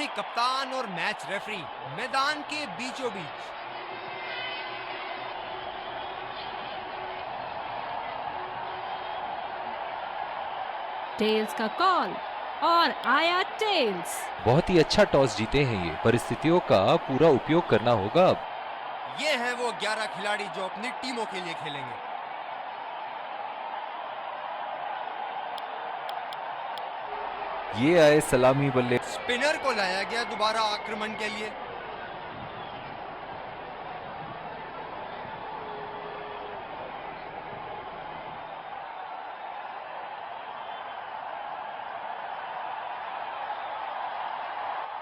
यानी कप्तान और मैच रेफरी मैदान के बीचों बीच। टेल्स का कॉल और आया टेल्स। बहुत ही अच्छा टॉस जीते हैं ये, परिस्थितियों का पूरा उपयोग करना होगा अब। ये हैं वो 11 खिलाड़ी जो अपनी टीमों के लिए खेलेंगे। ये आए सलामी बल्ले। स्पिनर को लाया गया दोबारा आक्रमण के लिए।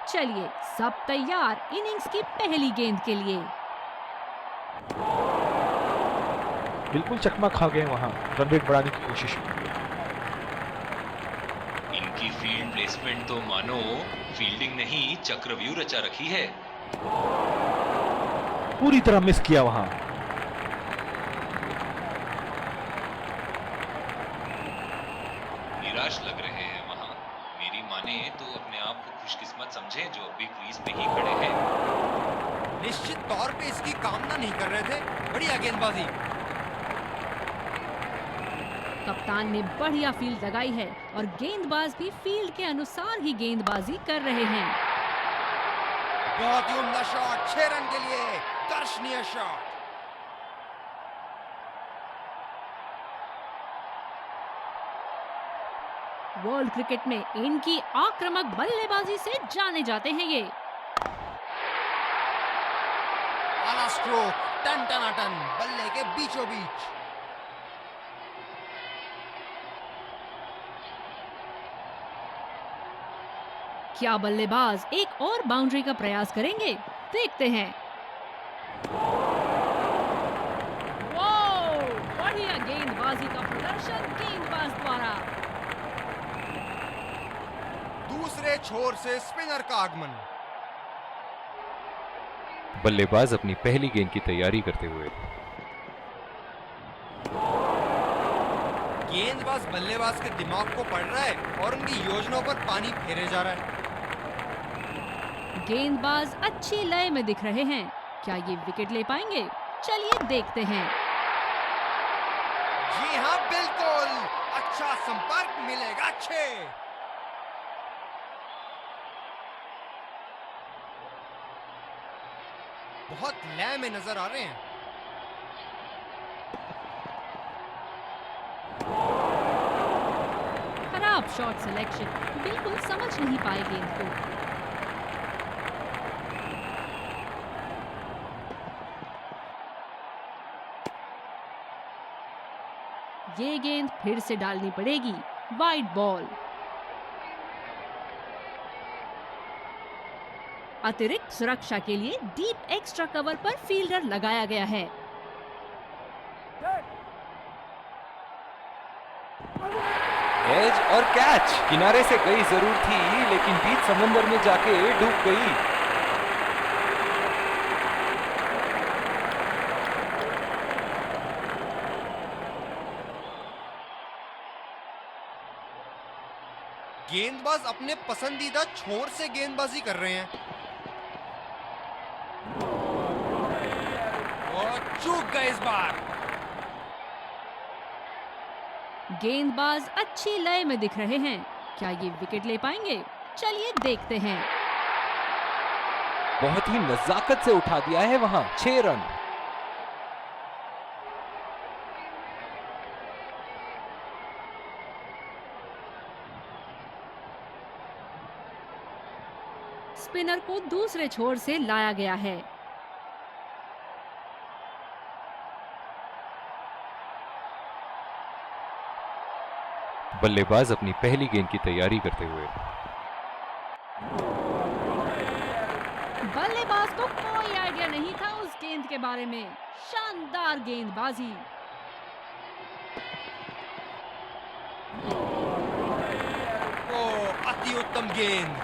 चलिए सब तैयार इनिंग्स की पहली गेंद के लिए। बिल्कुल चकमा खा गए वहां, रन रेट बढ़ाने की कोशिश में। इनकी फील्ड प्लेसमेंट तो मानो फील्डिंग नहीं चक्रव्यूह रचा रखी है। पूरी तरह मिस किया वहां। निराश लग रहे हैं वहां। मेरी माने तो अपने आप को खुशकिस्मत समझे जो अभी क्रीज पे ही खड़े हैं। निश्चित तौर पे इसकी कामना नहीं कर रहे थे। बढ़िया गेंदबाजी। कप्तान ने बढ़िया फील्ड लगाई है और गेंदबाज भी फील्ड के अनुसार ही गेंदबाजी कर रहे हैं। बहुत ही उम्दा शॉट, 6 रन के लिए दर्शनीय शॉट। वर्ल्ड क्रिकेट में इनकी आक्रामक बल्लेबाजी से जाने जाते हैं ये। आला स्ट्रोक, टन टनाटन, बल्ले के बीचों बीच। क्या बल्लेबाज एक और बाउंड्री का प्रयास करेंगे? देखते हैं। वाह! बढ़िया गेंदबाजी का प्रदर्शन गेंदबाज द्वारा। दूसरे छोर से स्पिनर का आगमन। बल्लेबाज अपनी पहली गेंद की तैयारी करते हुए। गेंदबाज बल्लेबाज के दिमाग को पढ़ रहा है और उनकी योजनाओं पर पानी फेरे जा रहा है। गेंदबाज अच्छी लय में दिख रहे हैं। क्या ये विकेट ले पाएंगे? चलिए देखते हैं। जी हाँ, बिल्कुल। अच्छा संपर्क मिलेगा। 6। बहुत लय में नजर आ रहे हैं। खराब शॉट सिलेक्शन, बिल्कुल समझ नहीं पाए गेंद को। ये गेंद फिर से डालनी पड़ेगी। Wide ball. अतिरिक्त सुरक्षा के लिए डीप एक्स्ट्रा कवर पर फील्डर लगाया गया है। एज और कैच। किनारे से गई जरूर थी, लेकिन बीच समंदर में जाके डूब गई। गेंदबाज अपने पसंदीदा छोर से गेंदबाजी कर रहे हैं और चूक गए इस बार। गेंदबाज अच्छी लय में दिख रहे हैं। क्या ये विकेट ले पाएंगे? चलिए देखते हैं। बहुत ही नजाकत से उठा दिया है वहां। 6 रन। स्पिनर को दूसरे छोर से लाया गया है। बल्लेबाज अपनी पहली गेंद की तैयारी करते हुए। बल्लेबाज को कोई आइडिया नहीं था उस गेंद के बारे में। शानदार गेंदबाजी। ओ, अति उत्तम गेंद।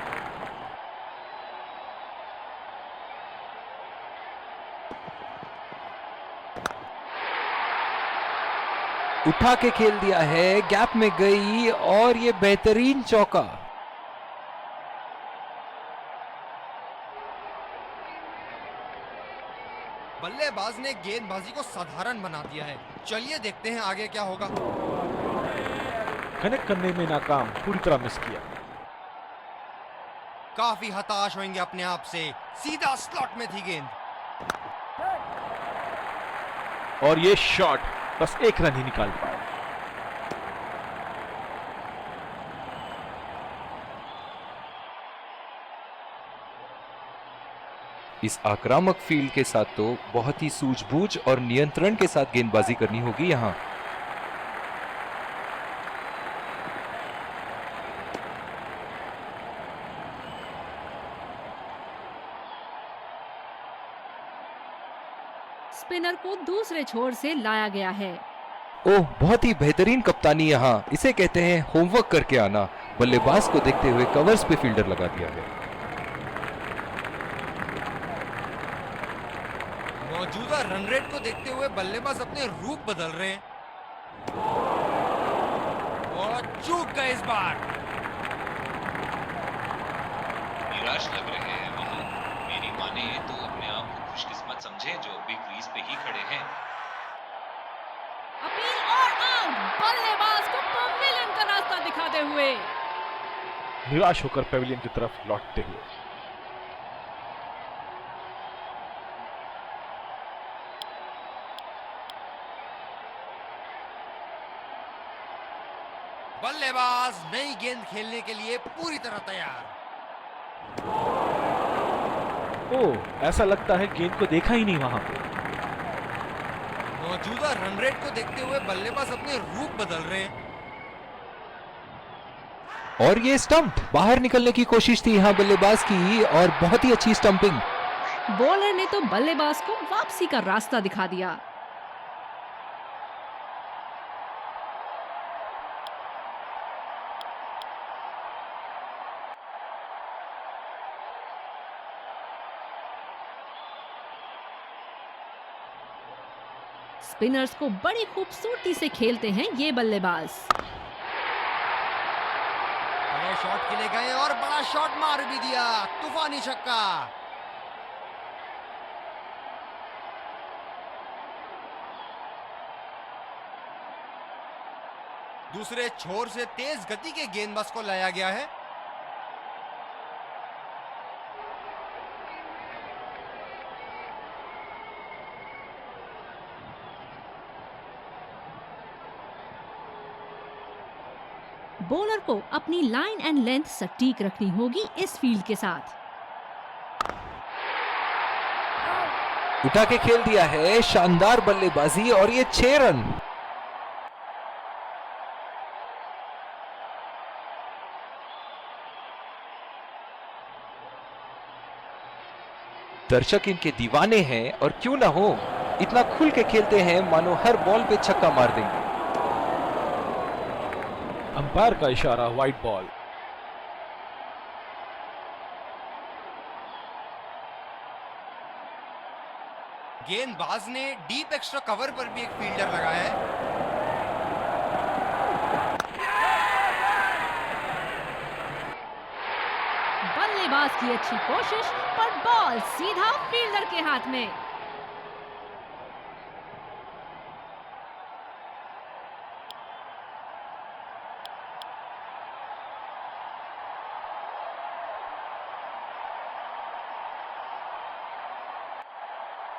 उठा के खेल दिया है, गैप में गई और ये बेहतरीन चौका। बल्लेबाज ने गेंदबाजी को साधारण बना दिया है। चलिए देखते हैं आगे क्या होगा। कनेक्ट करने में नाकाम, पूरी तरह मिस किया। काफी हताश होंगे अपने आप से, सीधा स्लॉट में थी गेंद। और ये शॉट बस एक रन ही निकाल पाया। इस आक्रामक फील्ड के साथ तो बहुत ही सूझबूझ और नियंत्रण के साथ गेंदबाजी करनी होगी यहां। स्पिनर को दूसरे छोर से लाया गया है। ओह, बहुत ही बेहतरीन कप्तानी यहाँ। इसे कहते हैं होमवर्क करके आना। बल्लेबाज को देखते हुए कवर्स पे फील्डर लगा दिया है। मौजूदा रन रेट को देखते हुए बल्लेबाज अपने रूप बदल रहे हैं और चूक गए इस बार। निराश लग रहे हैं वहां। मेरी माने तो अपने आप को खुशकिस्मत समझे जो अभी क्रीज पे ही खड़े हैं। अपील और आउट। बल्लेबाज को पवेलियन का रास्ता दिखाते हुए। निराश होकर पेविलियन की तरफ लौटते हुए। बल्लेबाज नई गेंद खेलने के लिए पूरी तरह तैयार। ओह, ऐसा लगता है गेंद को देखा ही नहीं वहां पे। मौजूदा रन रेट को देखते हुए बल्लेबाज अपने रूप बदल रहे हैं और ये स्टंप, बाहर निकलने की कोशिश थी यहाँ बल्लेबाज की और बहुत ही अच्छी स्टंपिंग। बॉलर ने तो बल्लेबाज को वापसी का रास्ता दिखा दिया। स्पिनर्स को बड़ी खूबसूरती से खेलते हैं ये बल्लेबाज। बड़े शॉट के लिए गए और बड़ा शॉट मार भी दिया। तूफानी छक्का। दूसरे छोर से तेज गति के गेंदबाज को लाया गया है। बॉलर को अपनी लाइन एंड लेंथ सटीक रखनी होगी इस फील्ड के साथ। उठा के खेल दिया है, शानदार बल्लेबाजी और ये 6 रन। दर्शक इनके दीवाने हैं और क्यों ना हो, इतना खुल के खेलते हैं मानो हर बॉल पे छक्का मार देंगे। अंपायर का इशारा, वाइड बॉल। गेंदबाज ने डीप एक्स्ट्रा कवर पर भी एक फील्डर लगाया है। बल्लेबाज की अच्छी कोशिश पर बॉल सीधा फील्डर के हाथ में।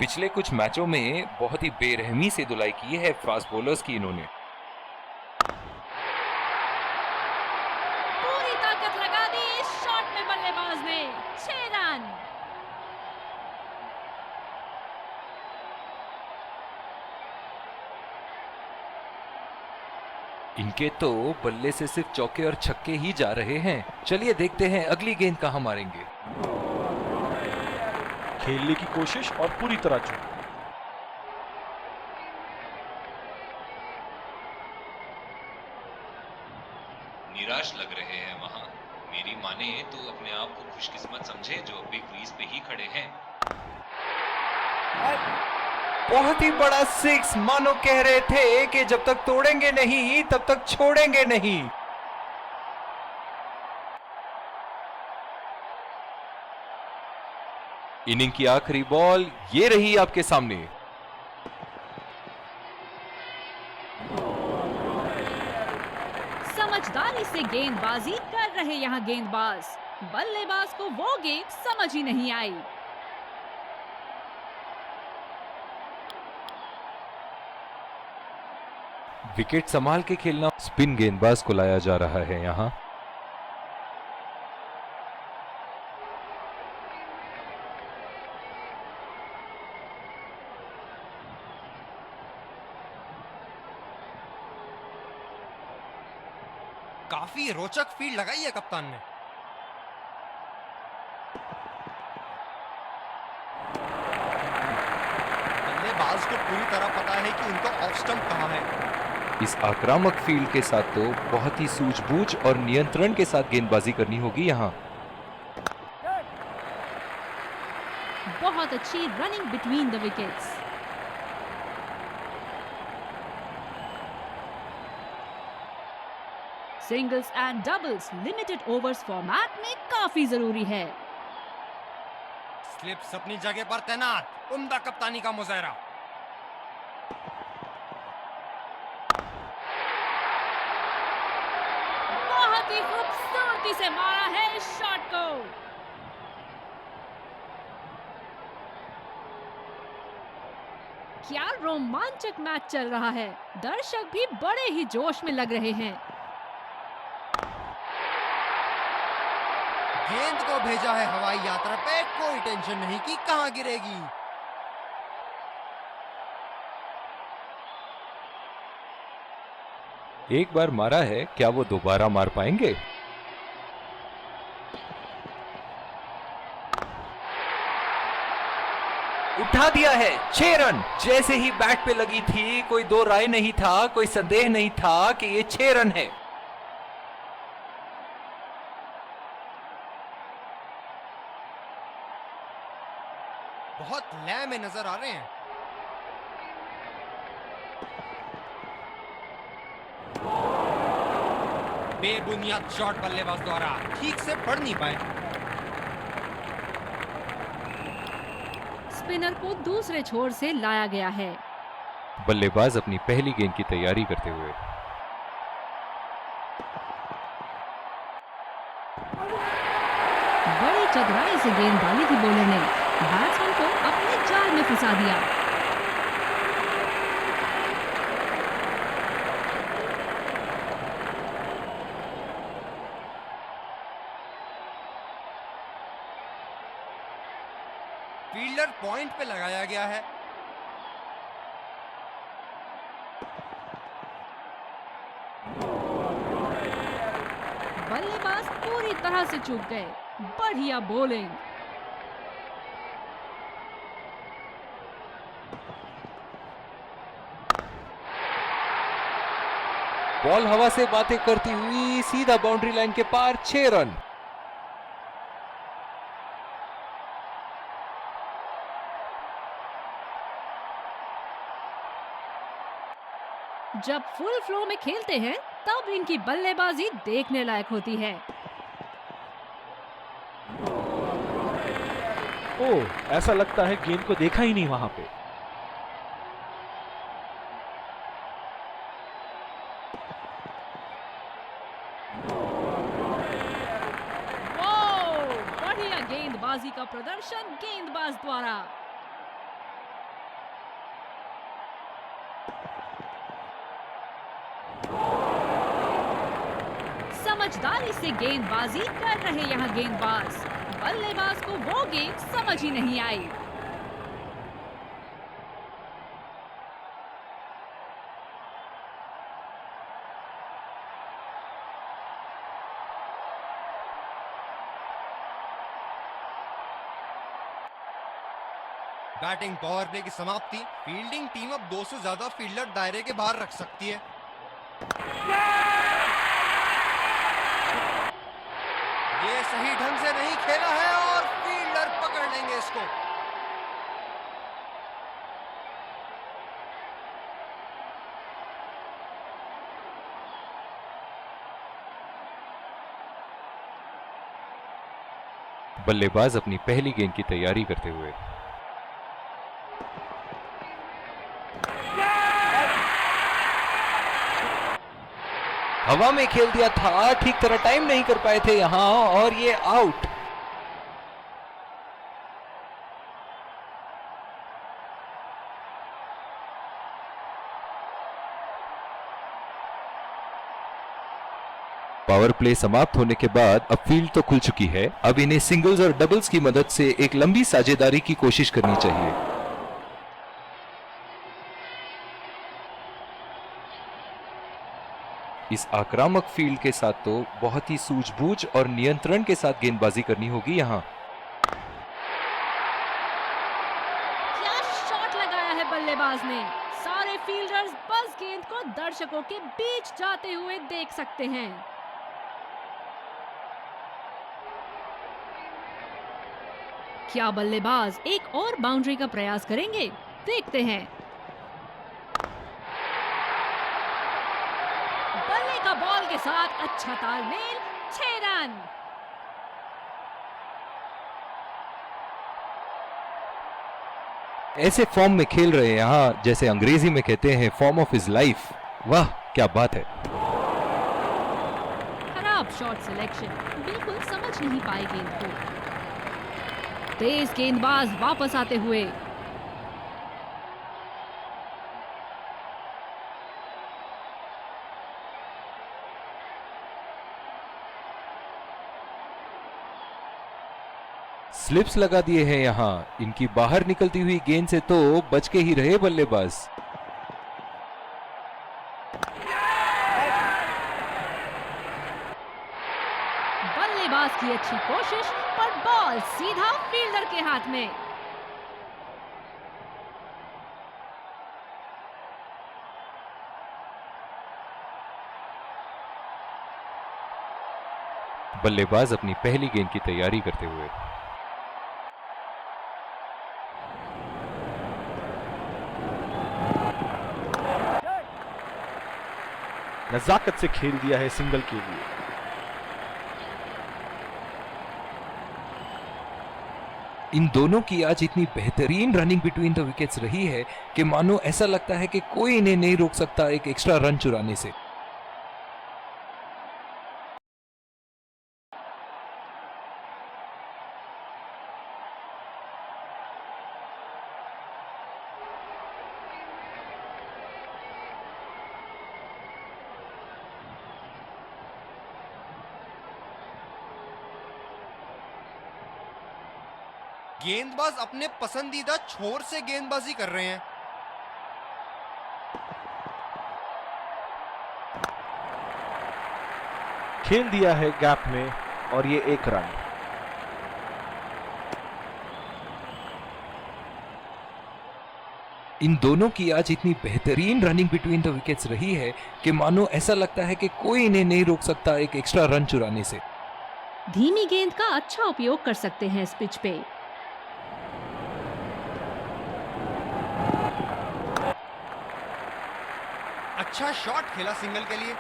पिछले कुछ मैचों में बहुत ही बेरहमी से धुलाई की है फास्ट बॉलर्स की इन्होंने। पूरी ताकत लगा दी इस शॉट में बल्लेबाज ने। 6 रन। इनके तो बल्ले से सिर्फ चौके और छक्के ही जा रहे हैं। चलिए देखते हैं अगली गेंद कहां मारेंगे। खेलने की कोशिश और पूरी तरह चूक। निराश लग रहे हैं वहां। मेरी माने तो अपने आप को खुशकिस्मत समझे जो अभी क्रीज पे ही खड़े हैं। बहुत ही बड़ा 6, मानो कह रहे थे कि जब तक तोड़ेंगे नहीं तब तक छोड़ेंगे नहीं। इनिंग की आखिरी बॉल ये रही आपके सामने। समझदारी से गेंदबाजी कर रहे यहाँ गेंदबाज। बल्लेबाज को वो गेंद समझ ही नहीं आई। विकेट संभाल के खेलना, स्पिन गेंदबाज को लाया जा रहा है यहां। काफी रोचक फील्ड लगाई है कप्तान ने। बल्लेबाज को पूरी तरह पता है कि उनका ऑफ स्टंप कहां है। इस आक्रामक फील्ड के साथ तो बहुत ही सूझबूझ और नियंत्रण के साथ गेंदबाजी करनी होगी यहां। बहुत अच्छी running between the wickets. Singles and doubles limited overs format में काफी जरूरी है। स्लिप्स अपनी जगह पर तैनात, उम्दा कप्तानी का मुजाहरा। बहुत ही खूबसूरती से मारा है इस शॉट को। क्या रोमांचक मैच चल रहा है। दर्शक भी बड़े ही जोश में लग रहे हैं। गेंद को भेजा है हवाई यात्रा पे, कोई टेंशन नहीं कि कहां गिरेगी। एक बार मारा है, क्या वो दोबारा मार पाएंगे? उठा दिया है, 6 रन। जैसे ही बैट पे लगी थी, कोई दो राय नहीं था, कोई संदेह नहीं था कि ये 6 रन है। बहुत लय में नजर आ रहे हैं। बेबुनियाद शॉट बल्लेबाज द्वारा, ठीक से पढ़ नहीं पाए। स्पिनर को दूसरे छोर से लाया गया है। बल्लेबाज अपनी पहली गेंद की तैयारी करते हुए। बड़ी चतुराई से गेंद डाली थी बॉलर ने। बैट्समैन को अपने जाल में फंसा दिया। फील्डर पॉइंट पे लगाया गया है। बल्लेबाज पूरी तरह से चूक गए। बढ़िया बॉलिंग। बॉल हवा से बातें करती हुई सीधा बाउंड्री लाइन के पार, 6 रन। जब फुल फ्लो में खेलते हैं तब इनकी बल्लेबाजी देखने लायक होती है। ओह, ऐसा लगता है गेंद को देखा ही नहीं वहां पे। बढ़िया गेंदबाजी का प्रदर्शन गेंदबाज द्वारा। समझदारी से गेंदबाजी कर रहे यहाँ गेंदबाज। बल्लेबाज को वो गेंद समझ ही नहीं आई। बैटिंग पावर प्ले की समाप्ति। फील्डिंग टीम अब 2 से ज्यादा फील्डर दायरे के बाहर रख सकती है। ये सही ढंग से नहीं खेला है और फील्डर पकड़ लेंगे इसको। बल्लेबाज अपनी पहली गेंद की तैयारी करते हुए। हवा में खेल दिया था, ठीक तरह टाइम नहीं कर पाए थे यहां और ये आउट। पावर प्ले समाप्त होने के बाद अब फील्ड तो खुल चुकी है। अब इन्हें सिंगल्स और डबल्स की मदद से एक लंबी साझेदारी की कोशिश करनी चाहिए। इस आक्रामक फील्ड के साथ तो बहुत ही सूझबूझ और नियंत्रण के साथ गेंदबाजी करनी होगी यहां। क्या शॉट लगाया है बल्लेबाज ने। सारे फील्डर्स बस गेंद को दर्शकों के बीच जाते हुए देख सकते हैं। क्या बल्लेबाज एक और बाउंड्री का प्रयास करेंगे? देखते हैं। बल्ले का बॉल के साथ अच्छा तालमेल, 6 रन। ऐसे फॉर्म में खेल रहे हैं यहां, जैसे अंग्रेजी में कहते हैं फॉर्म ऑफ हिज लाइफ। वाह क्या बात है। खराब शॉट सिलेक्शन, बिल्कुल समझ नहीं पाए गेंद को। तेज गेंदबाज वापस आते हुए। स्लिप्स लगा दिए हैं यहां। इनकी बाहर निकलती हुई गेंद से तो बच के ही रहे बल्लेबाज। बल्लेबाज की अच्छी कोशिश, पर बॉल सीधा फील्डर के हाथ में। बल्लेबाज अपनी पहली गेंद की तैयारी करते हुए। नजाकत से खेल दिया है सिंगल के लिए। इन दोनों की आज इतनी बेहतरीन रनिंग बिटवीन द विकेट्स रही है कि मानो ऐसा लगता है कि कोई इन्हें नहीं रोक सकता एक एक्स्ट्रा रन चुराने से। गेंदबाज अपने पसंदीदा छोर से गेंदबाजी कर रहे हैं। खेल दिया है गैप में और ये 1 रन। इन दोनों की आज इतनी बेहतरीन रनिंग बिटवीन द विकेट्स रही है कि मानो ऐसा लगता है कि कोई इन्हें नहीं रोक सकता एक एक्स्ट्रा रन चुराने से। धीमी गेंद का अच्छा उपयोग कर सकते हैं इस पिच पे। अच्छा शॉट खेला सिंगल के लिए।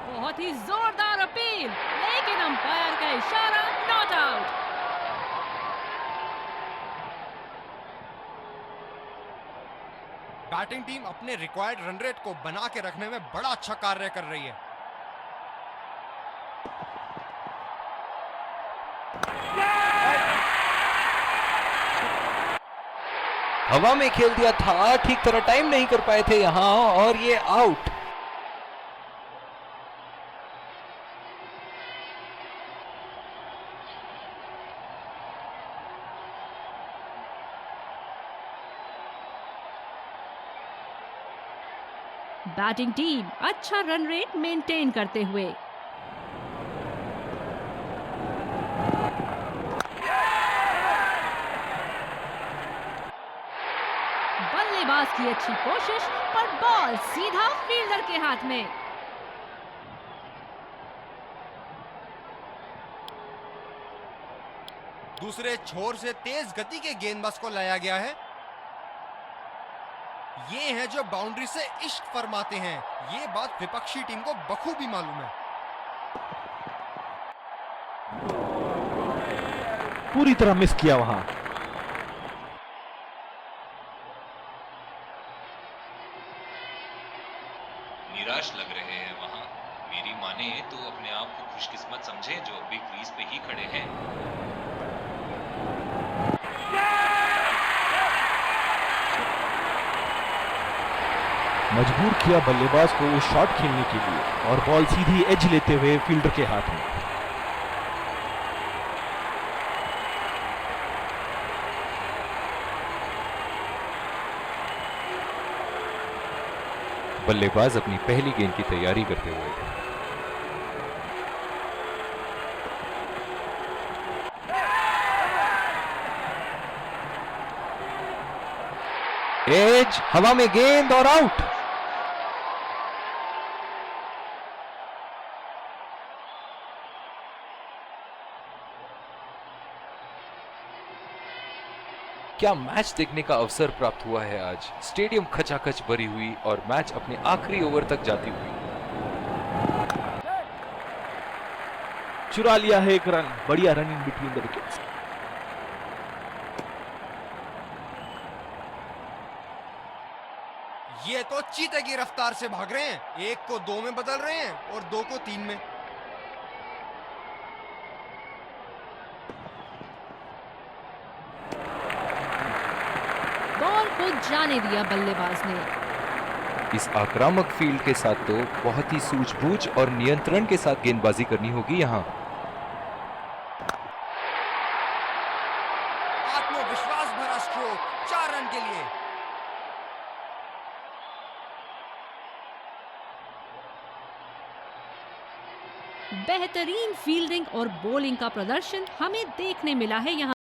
बहुत ही जोरदार अपील, लेकिन अंपायर का इशारा, नॉट आउट। बैटिंग टीम अपने रिक्वायर्ड रन रेट को बना के रखने में बड़ा अच्छा कार्य कर रही है। हवा में खेल दिया था, ठीक तरह टाइम नहीं कर पाए थे यहां और ये आउट। बैटिंग टीम अच्छा रन रेट मेंटेन करते हुए। बल्लेबाज की अच्छी कोशिश, पर बॉल सीधा फील्डर के हाथ में। दूसरे छोर से तेज गति के गेंदबाज को लाया गया है। ये हैं जो बाउंड्री से इश्क फरमाते हैं। ये बात विपक्षी टीम को बखूबी मालूम है। पूरी तरह मिस किया वहां। निराश लग रहे हैं वहां। मेरी माने तो अपने आप को खुशकिस्मत समझे जो अभी क्रीज पे ही खड़े हैं। मजबूर किया बल्लेबाज को वो शॉट खेलने के लिए और बॉल सीधी एज लेते हुए फील्डर के हाथ में। बल्लेबाज अपनी पहली गेंद की तैयारी करते हुए। एज, हवा में गेंद और आउट। क्या मैच देखने का अवसर प्राप्त हुआ है आज। स्टेडियम खचाखच भरी हुई और मैच अपने आखिरी ओवर तक जाती हुई। चुरा लिया है एक रन। बढ़िया run in between the wickets. ये तो चीते की रफ्तार से भाग रहे हैं। एक को 2 में बदल रहे हैं और 2 को 3 में। बॉल को जाने दिया बल्लेबाज ने। इस आक्रामक फील्ड के साथ तो बहुत ही सूझबूझ और नियंत्रण के साथ गेंदबाजी करनी होगी यहां। आत्मविश्वास भरा स्ट्रोक 4 रन के लिए। बेहतरीन फील्डिंग और बॉलिंग का प्रदर्शन हमें देखने मिला है यहाँ